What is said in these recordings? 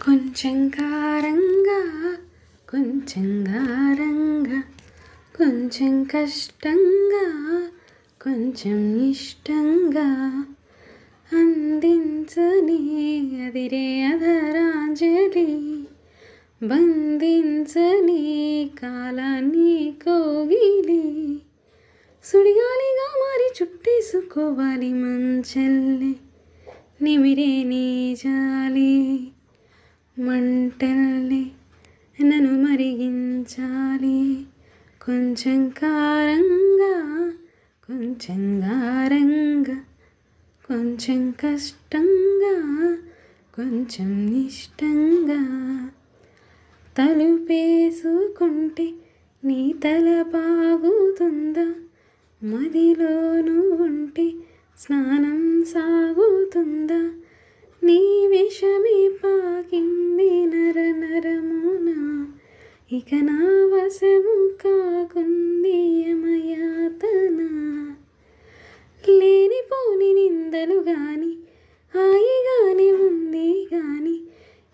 కొంచెం కారంగా కొంచెం గారంగా కొంచెం కష్టంగా కొంచెం ఇష్టంగా అందించని అదిరే అధరాంజలి బంధించని కాలాన్ని కోగిలి సుడిగాలిగా మారి చుట్టేసుకోవాలి మంచెల్లి నిమిరే నీ జాలి మంటల్ని నన్ను మరిగించాలి కొంచెం కారంగా కొంచెం గారంగా కొంచెం కష్టంగా కొంచెం ఇష్టంగా తలుపేసుకుంటే నీ తల బాగుతుందా మదిలోను ఉంటే స్నానం సాగుతుందా నీ విషమే పాకింది నర నరమున ఇక నా వశము కాకుంది యమయాతన లేనిపోని నిందలు గాని హాయిగానే ఉంది గాని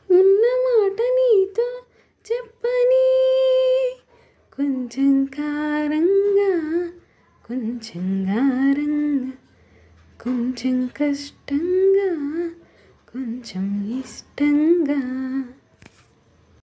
ఉన్న మాట నీతో చెప్పని కొంచెం కారంగా కొంచెం గారంగా కొంచెం కష్టంగా కొంచెం ఇష్టంగా